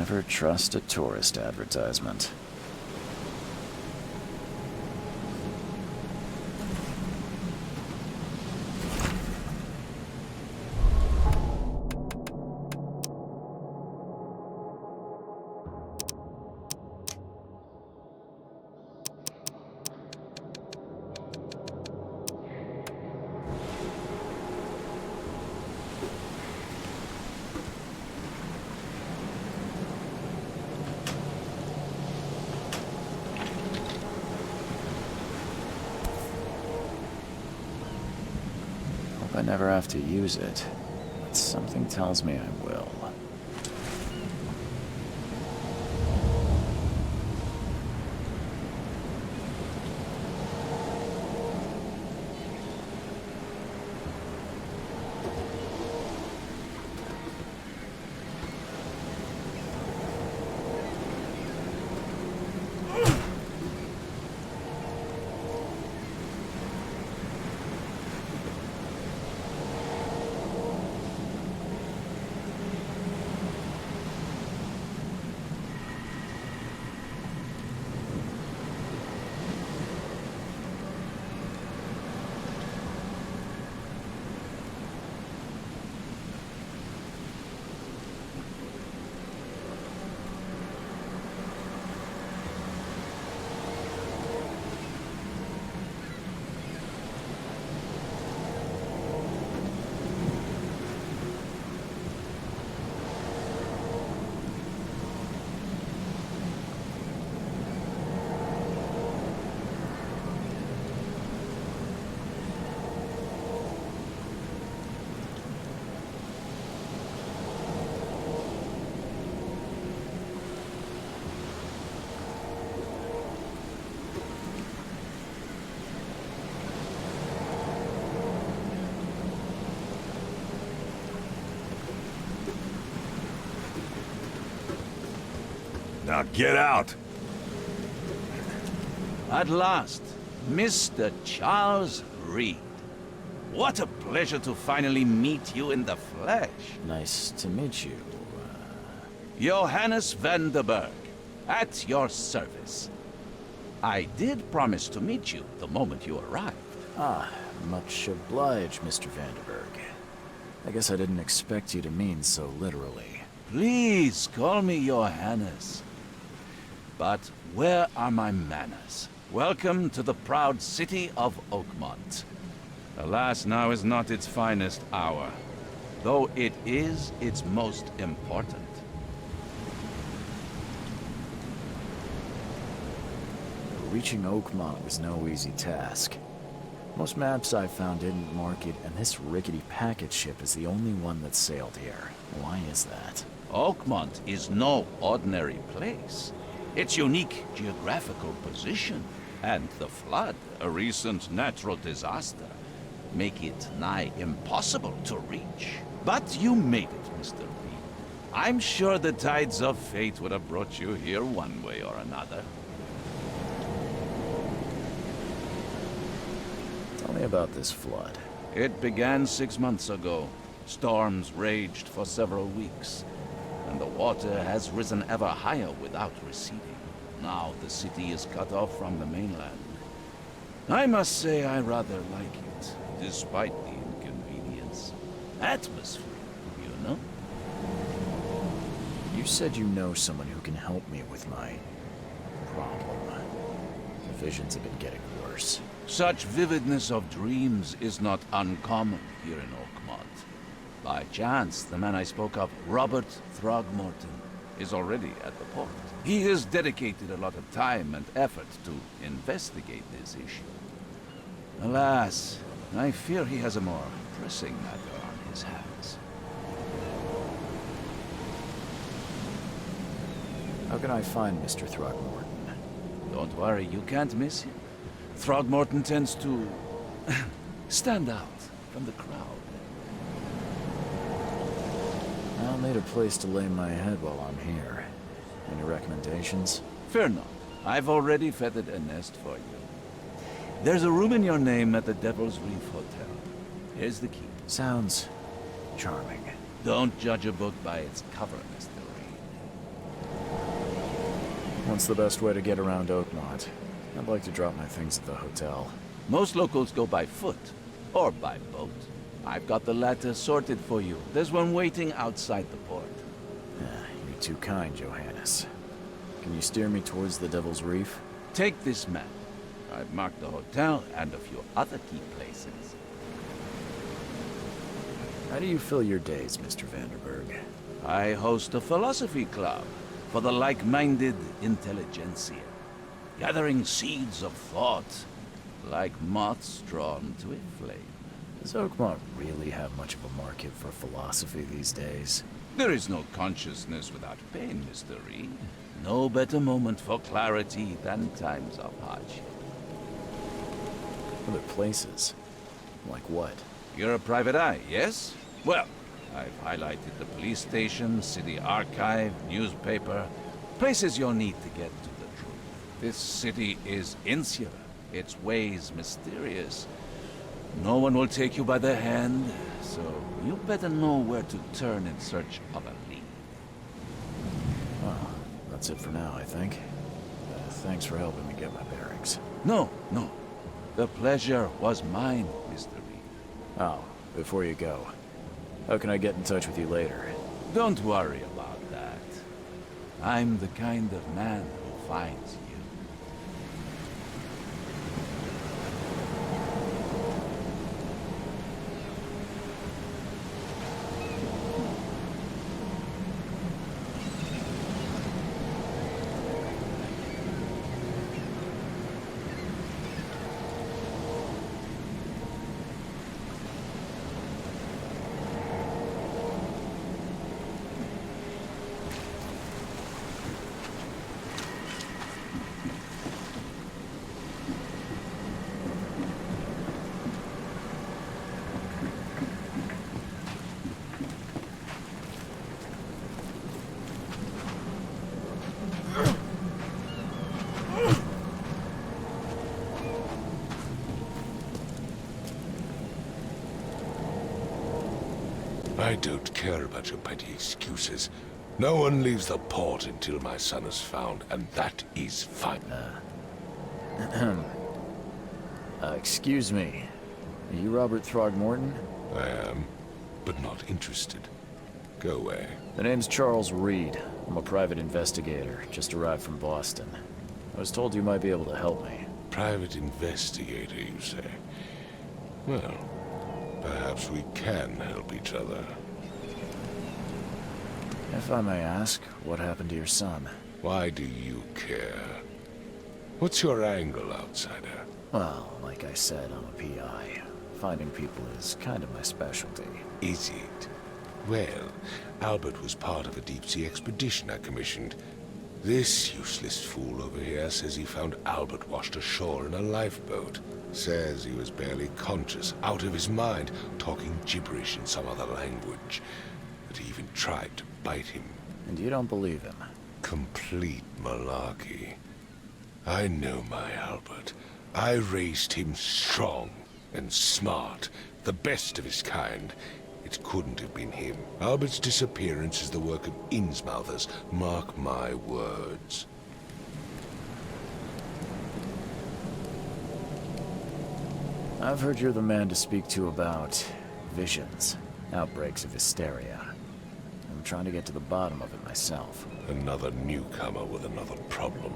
Never trust a tourist advertisement. I never have to use it, but something tells me I will. Now get out! At last, Mr. Charles Reed. What a pleasure to finally meet you in the flesh. Nice to meet you. Johannes van der Berg, at your service. I did promise to meet you the moment you arrived. Ah, much obliged, Mr. Vanderberg. I guess I didn't expect you to mean so literally. Please call me Johannes. But where are my manners? Welcome to the proud city of Oakmont. Alas, now is not its finest hour, though it is its most important. Reaching Oakmont was no easy task. Most maps I found didn't mark it, and this rickety packet ship is the only one that sailed here. Why is that? Oakmont is no ordinary place. Its unique geographical position and the flood, a recent natural disaster, make it nigh impossible to reach. But you made it, Mr. Reed. I'm sure the tides of fate would have brought you here one way or another. Tell me about this flood. It began 6 months ago. Storms raged for several weeks, and the water has risen ever higher without receding. Now the city is cut off from the mainland. I must say I rather like it, despite the inconvenience. Atmosphere, you know? You said you know someone who can help me with my problem. The visions have been getting worse. Such vividness of dreams is not uncommon here in Oakmont. By chance, the man I spoke of, Robert Throgmorton, is already at the port. He has dedicated a lot of time and effort to investigate this issue. Alas, I fear he has a more pressing matter on his hands. How can I find Mr. Throgmorton? Don't worry, you can't miss him. Throgmorton tends to stand out from the crowd. I'll need a place to lay my head while I'm here. Any recommendations? Fear not. I've already feathered a nest for you. There's a room in your name at the Devil's Reef Hotel. Here's the key. Sounds charming. Don't judge a book by its cover, Mr. Reed. What's the best way to get around Oakmont? I'd like to drop my things at the hotel. Most locals go by foot, or by boat. I've got the latter sorted for you. There's one waiting outside the port. You're too kind, Johannes. Can you steer me towards the Devil's Reef? Take this map. I've marked the hotel and a few other key places. How do you fill your days, Mr. Vanderberg? I host a philosophy club for the like-minded intelligentsia, gathering seeds of thought like moths drawn to a flame. Does Oakmont really have much of a market for philosophy these days? There is no consciousness without pain, Mr. Reed. No better moment for clarity than times of hardship. Other places? Like what? You're a private eye, yes? Well, I've highlighted the police station, city archive, newspaper, places you'll need to get to the truth. This city is insular, its ways mysterious. No one will take you by the hand, so you better know where to turn in search of a lead. Well, that's it for now, I think. Thanks for helping me get my bearings. No. The pleasure was mine, Mr. Reed. Oh, before you go, how can I get in touch with you later? Don't worry about that. I'm the kind of man who finds you. I don't care about your petty excuses. No one leaves the port until my son is found, and that is fine. Excuse me. Are you Robert Throgmorton? I am, but not interested. Go away. The name's Charles Reed. I'm a private investigator, just arrived from Boston. I was told you might be able to help me. Private investigator, you say? Well, perhaps we can help each other. If I may ask, what happened to your son? Why do you care? What's your angle, outsider? Well, like I said, I'm a PI. Finding people is kind of my specialty. Is it? Well, Albert was part of a deep-sea expedition I commissioned. This useless fool over here says he found Albert washed ashore in a lifeboat. Says he was barely conscious, out of his mind, talking gibberish in some other language. That he even tried to bite him. And you don't believe him? Complete malarkey. I know my Albert. I raised him strong and smart, the best of his kind. It couldn't have been him. Albert's disappearance is the work of Innsmouthers, mark my words. I've heard you're the man to speak to about visions, outbreaks of hysteria. I'm trying to get to the bottom of it myself. Another newcomer with another problem.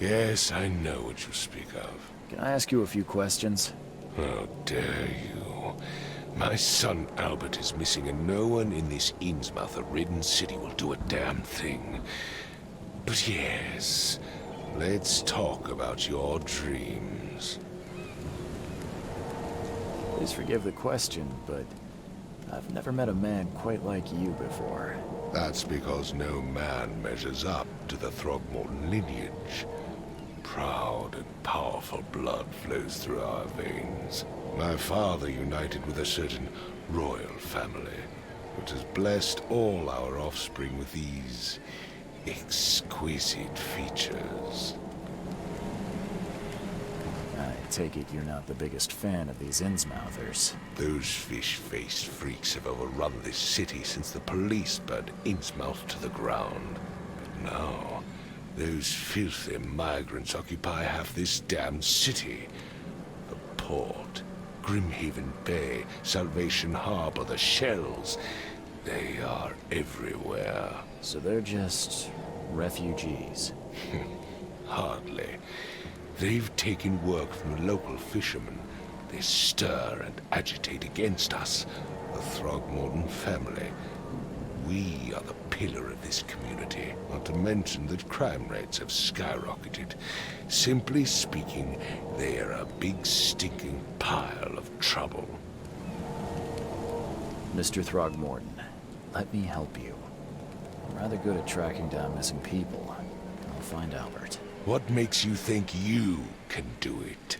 Yes, I know what you speak of. Can I ask you a few questions? How dare you? My son Albert is missing, and no one in this Innsmouther-ridden city will do a damn thing. But yes, let's talk about your dreams. Please forgive the question, but I've never met a man quite like you before. That's because no man measures up to the Throgmorton lineage. Proud and powerful blood flows through our veins. My father united with a certain royal family, which has blessed all our offspring with these exquisite features. I take it you're not the biggest fan of these Innsmouthers. Those fish-faced freaks have overrun this city since the police burned Innsmouth to the ground. now. Those filthy migrants occupy half this damned city. The port, Grimhaven Bay, Salvation Harbor, the shells. They are everywhere. So they're just refugees. Hardly. They've taken work from the local fishermen. They stir and agitate against us, the Throgmorton family. We are the pillar of this community, not to mention that crime rates have skyrocketed. Simply speaking, they are a big stinking pile of trouble. Mr. Throgmorton, let me help you. I'm rather good at tracking down missing people. I'll find Albert. What makes you think you can do it?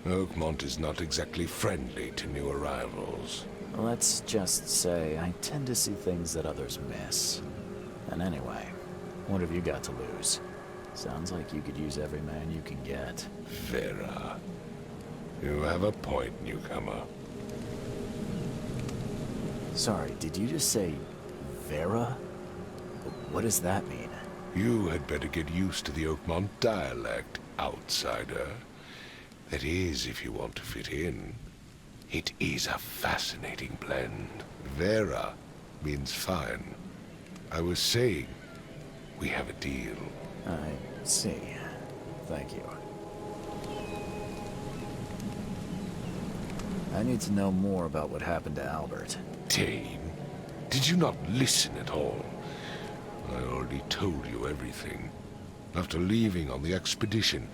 Oakmont is not exactly friendly to new arrivals. Let's just say I tend to see things that others miss. And anyway, what have you got to lose? Sounds like you could use every man you can get. Vera. You have a point, newcomer. Sorry, did you just say Vera? What does that mean? You had better get used to the Oakmont dialect, outsider. That is, if you want to fit in. It is a fascinating blend. Vera means fine. I was saying, we have a deal. I see. Thank you. I need to know more about what happened to Albert. Dane, did you not listen at all? I already told you everything. After leaving on the expedition,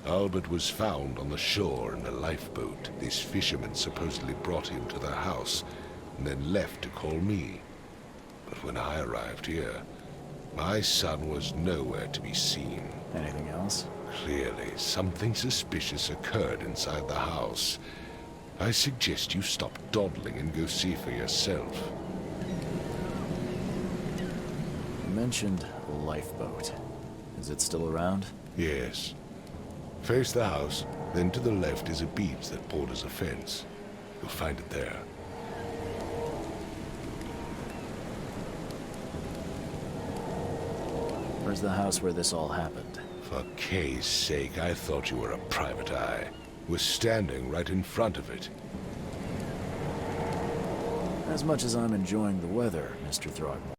Albert was found on the shore in a lifeboat. This fisherman supposedly brought him to their house, and then left to call me. But when I arrived here, my son was nowhere to be seen. Anything else? Clearly, something suspicious occurred inside the house. I suggest you stop dawdling and go see for yourself. You mentioned a lifeboat. Is it still around? Yes. Face the house, then to the left is a beach that borders a fence. You'll find it there. Where's the house where this all happened? For Kay's sake, I thought you were a private eye. We're standing right in front of it. As much as I'm enjoying the weather, Mr. Throgmorton.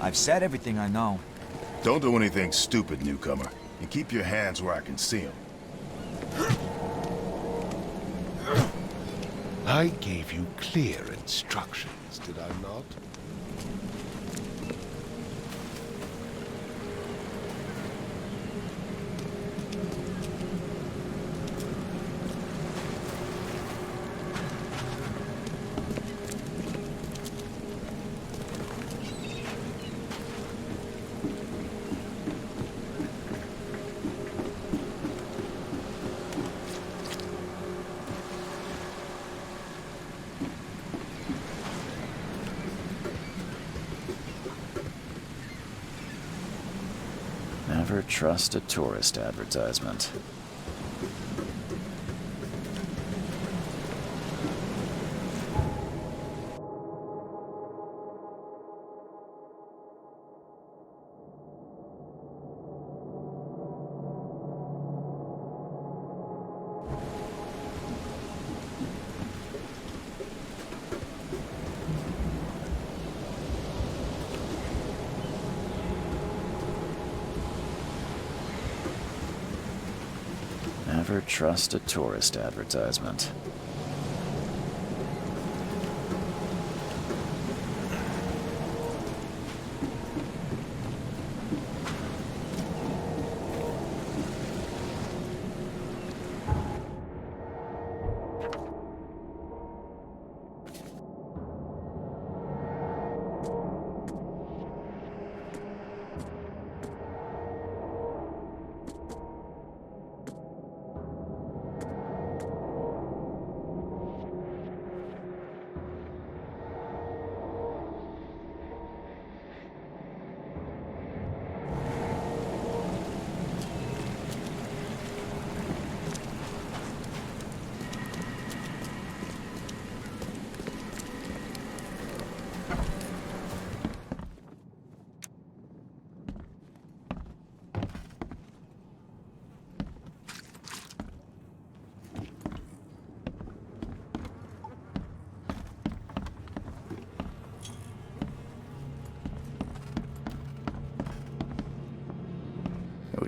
I've said everything I know. Don't do anything stupid, newcomer. And keep your hands where I can see them. I gave you clear instructions, did I not? Never trust a tourist advertisement. Never trust a tourist advertisement.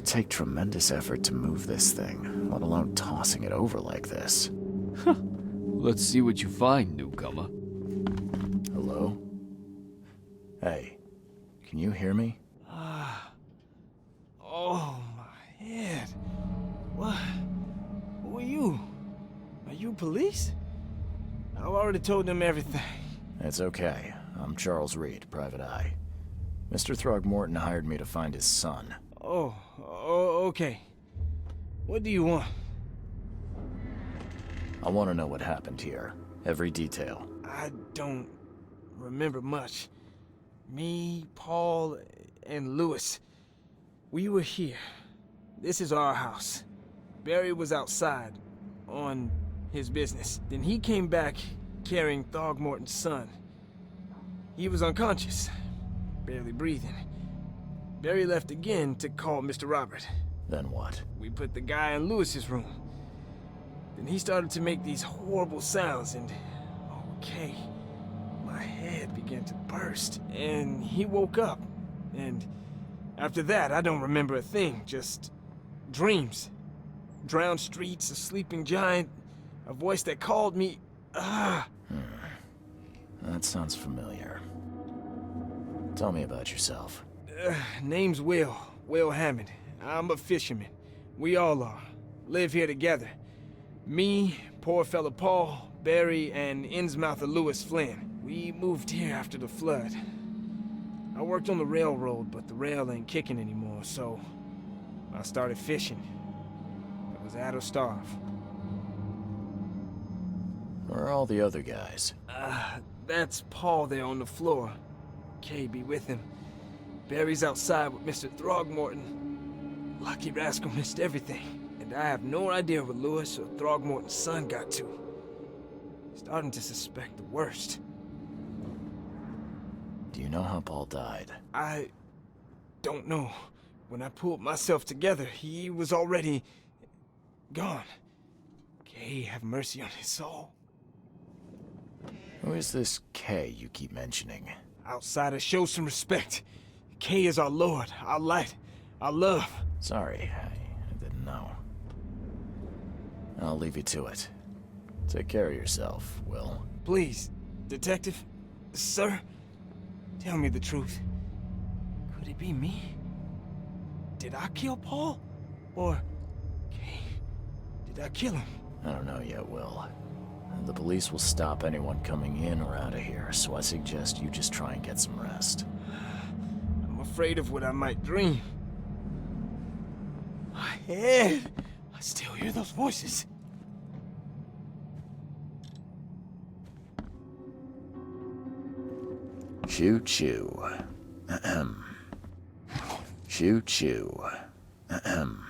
take tremendous effort to move this thing, let alone tossing it over like this. Let's see what you find, newcomer. Hello? Hey, can you hear me? Oh, my head. What? Who are you? Are you police? I've already told them everything. It's okay. I'm Charles Reed, Private Eye. Mr. Throgmorton hired me to find his son. Oh, okay. What do you want? I want to know what happened here. Every detail. I don't remember much. Me, Paul, and Lewis. We were here. This is our house. Barry was outside, on his business. Then he came back carrying Throgmorton's son. He was unconscious, barely breathing. Barry left again to call Mr. Robert. Then what? We put the guy in Lewis's room. Then he started to make these horrible sounds and... okay, my head began to burst. And he woke up. And after that, I don't remember a thing, just dreams. Drowned streets, a sleeping giant, a voice that called me... That sounds familiar. Tell me about yourself. Name's Will Hammond. I'm a fisherman. We all are. Live here together. Me, poor fella Paul, Barry, and Innsmouther Lewis Flynn. We moved here after the flood. I worked on the railroad, but the rail ain't kicking anymore, so I started fishing. It was at or starve. Where are all the other guys? That's Paul there on the floor. Kay be with him. Barry's outside with Mr. Throgmorton. Lucky rascal missed everything. And I have no idea what Lewis or Throgmorton's son got to. Starting to suspect the worst. Do you know how Paul died? I don't know. When I pulled myself together, he was already gone. Kay have mercy on his soul. Who is this K you keep mentioning? Outsiders, show some respect. Kay is our lord, our light, our love. Sorry, I didn't know. I'll leave you to it. Take care of yourself, Will. Please, detective, sir, tell me the truth. Could it be me? Did I kill Paul? Or, Kay, did I kill him? I don't know yet, Will. The police will stop anyone coming in or out of here, so I suggest you just try and get some rest. I'm afraid of what I might dream. My head! I still hear those voices. Choo-choo. Ahem. Choo-choo. Ahem.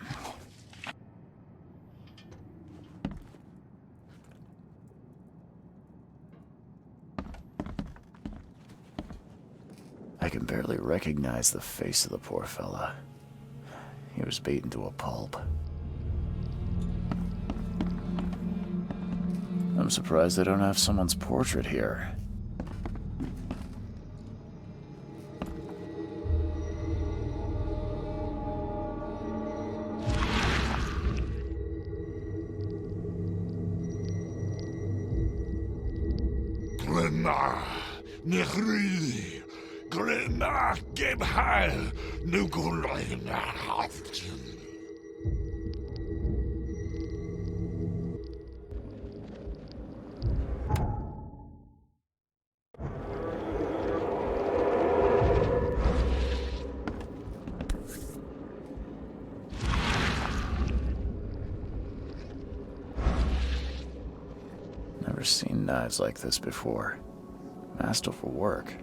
I can barely recognize the face of the poor fella. He was beaten to a pulp. I'm surprised they don't have someone's portrait here. Nechri, Grena, Gebhal, Nugulina, Never seen knives like this before. Masterful work.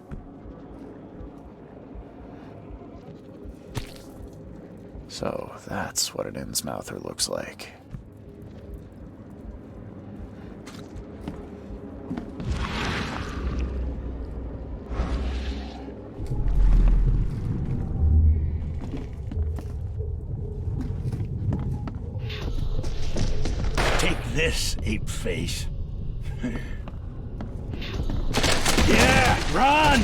So, that's what an Innsmouther looks like. Take this, ape face. Yeah, run!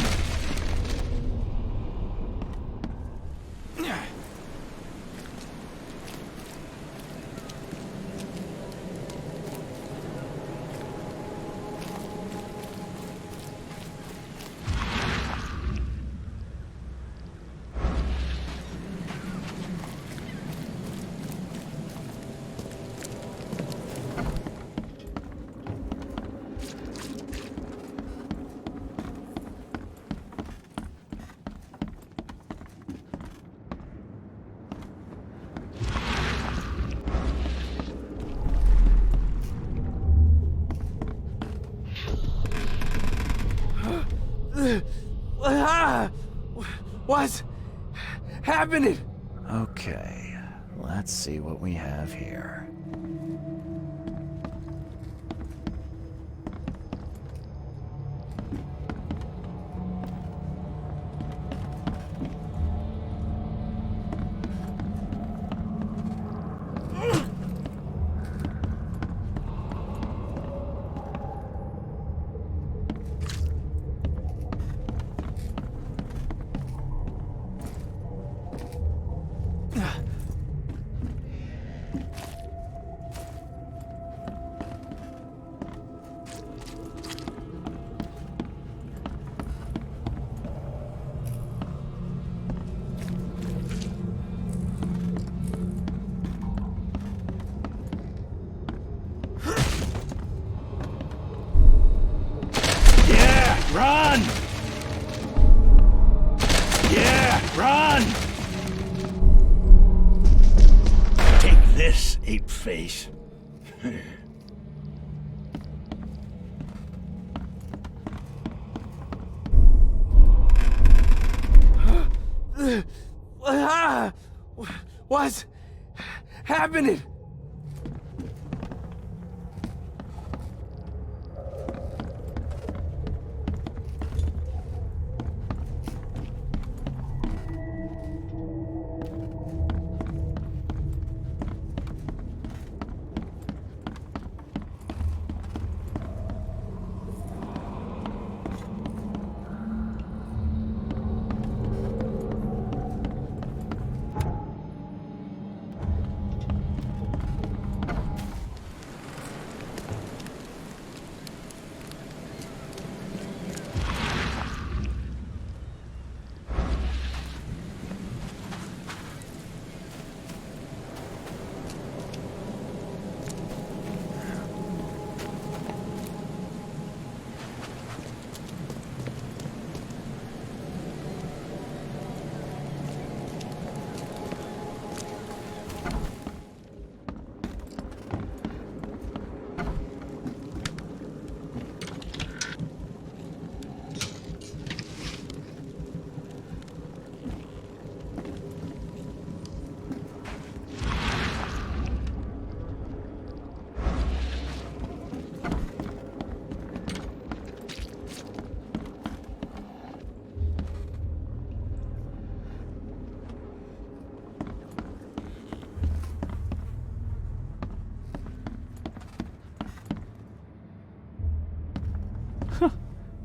What's happening? Okay, let's see what we have here. Run! Yeah, run! Take this, ape face. What's happening?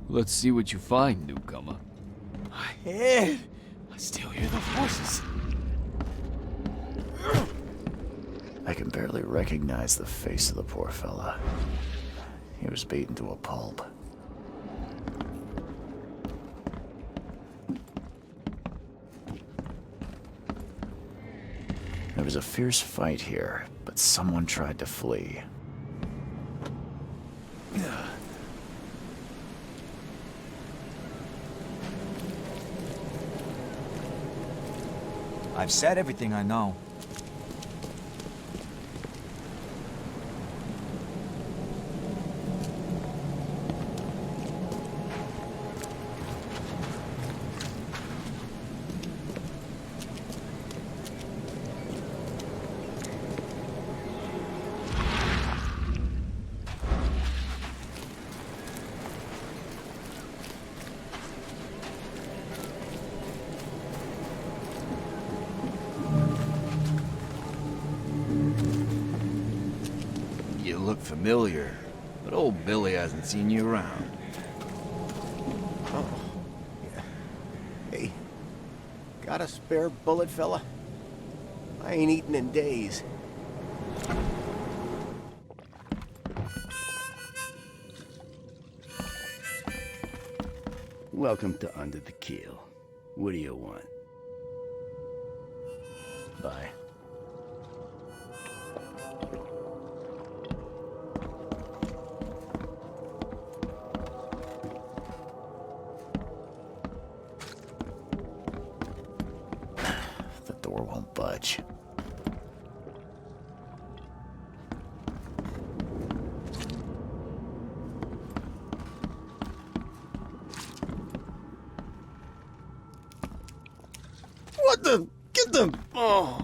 Let's see what you find, newcomer. Ahead! I still hear the voices. I can barely recognize the face of the poor fella. He was beaten to a pulp. There was a fierce fight here, but someone tried to flee. I've said everything I know. You look familiar, but old Billy hasn't seen you around. Oh, yeah. Hey, got a spare bullet, fella? I ain't eaten in days. Welcome to Under the Keel. What do you want? Bye. The door won't budge. them! Get them! Oh!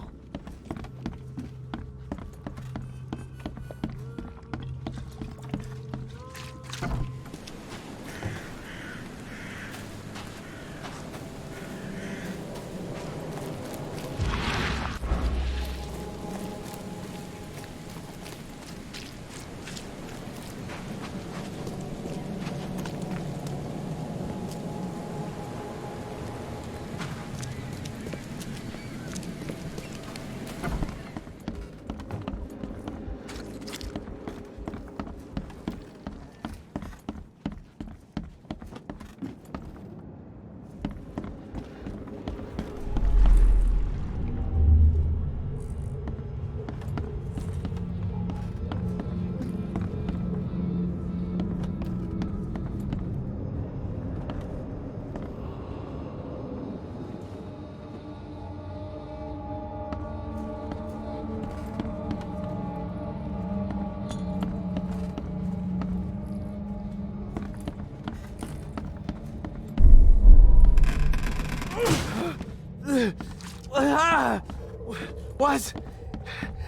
What's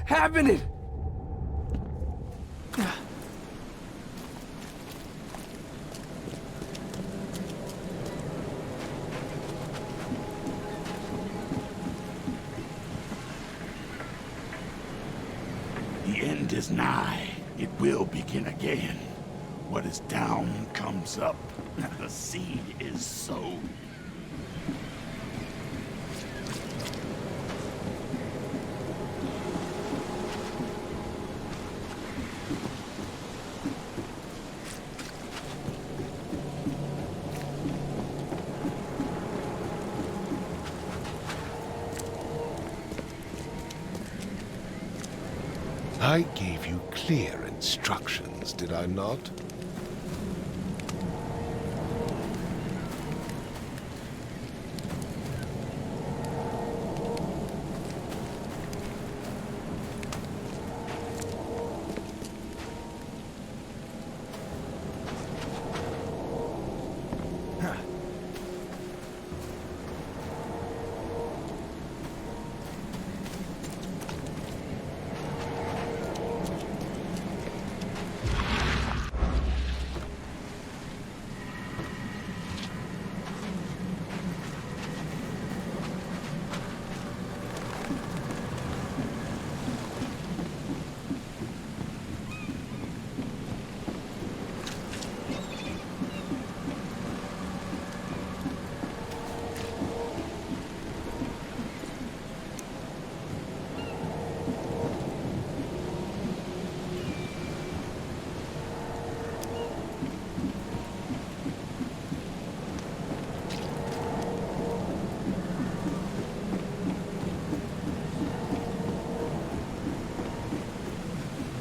happening? The end is nigh. It will begin again. What is down comes up. The seed is sown. I gave you clear instructions, did I not?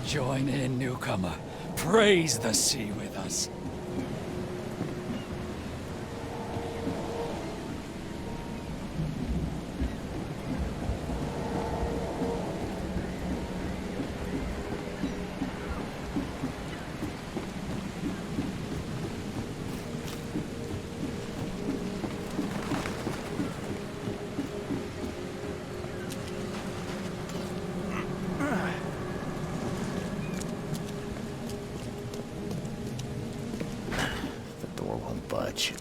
Join in, newcomer. Praise the sea with us. Budge.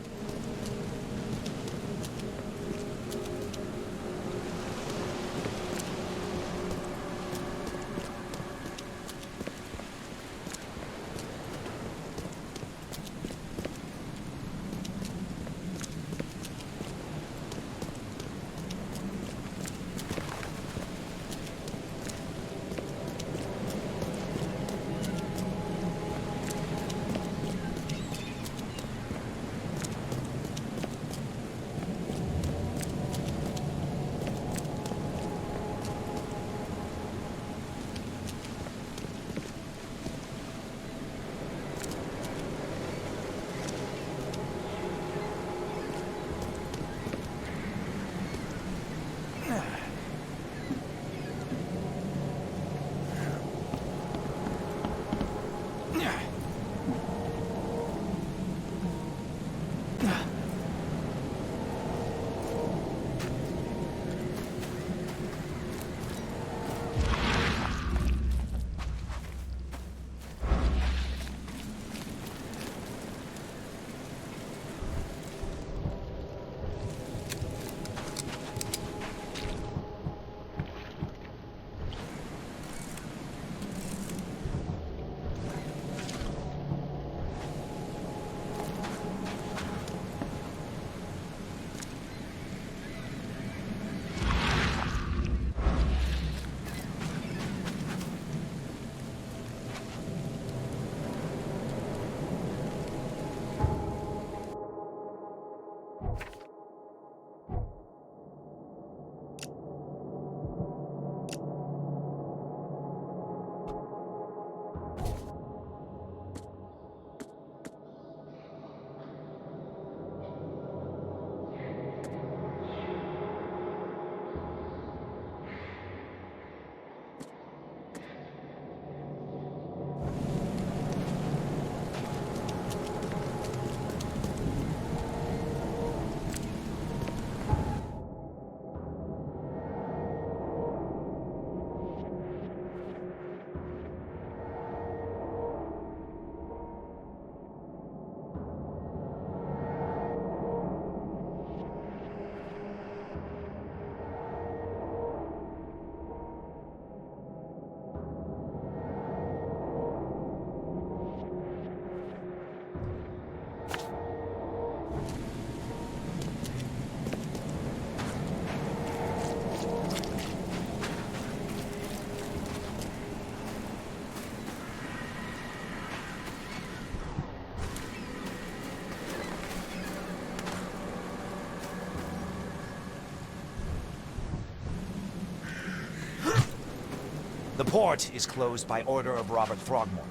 port is closed by order of Robert Throgmorton.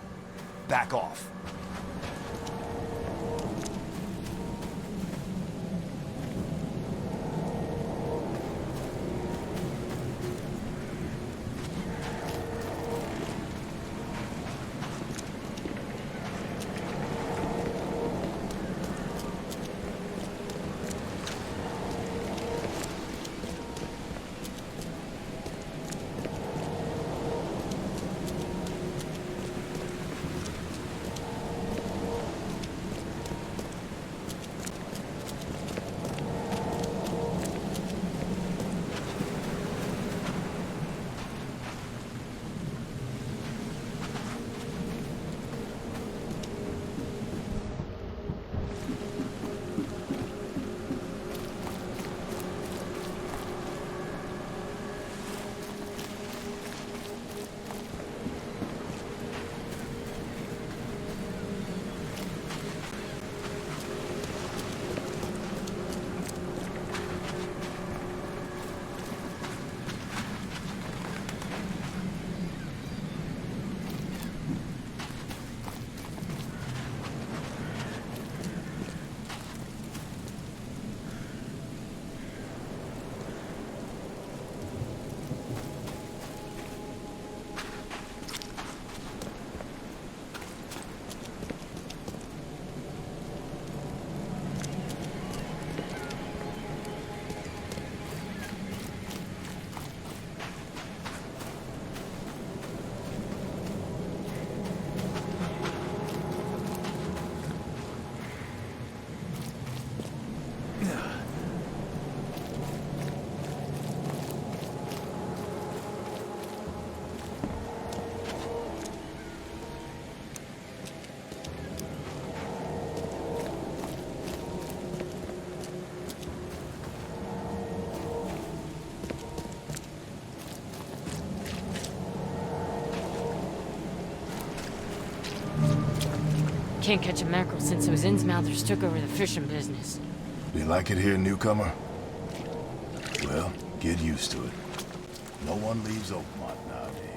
Back off. Can't catch a mackerel since those Innsmouthers took over the fishing business. Do you like it here, newcomer? Well, get used to it. No one leaves Oakmont nowadays.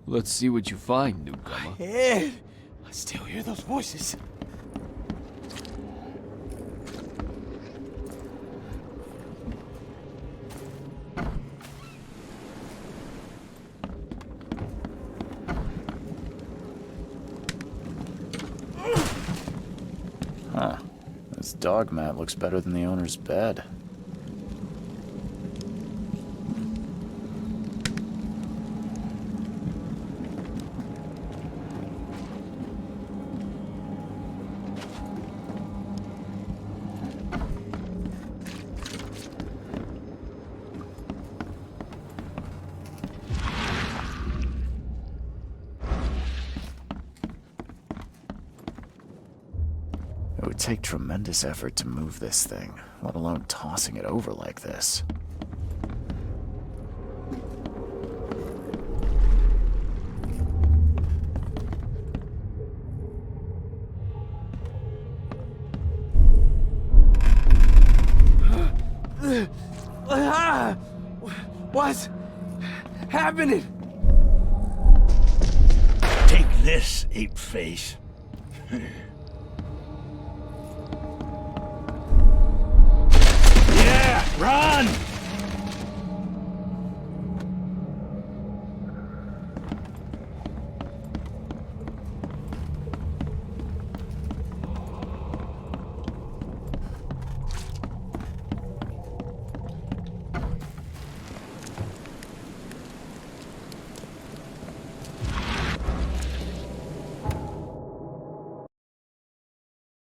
Let's see what you find, newcomer. Ed! I still hear those voices. Huh. This dog mat looks better than the owner's bed. would take tremendous effort to move this thing, let alone tossing it over like this. What's happening? Take this, ape face. Yeah, run!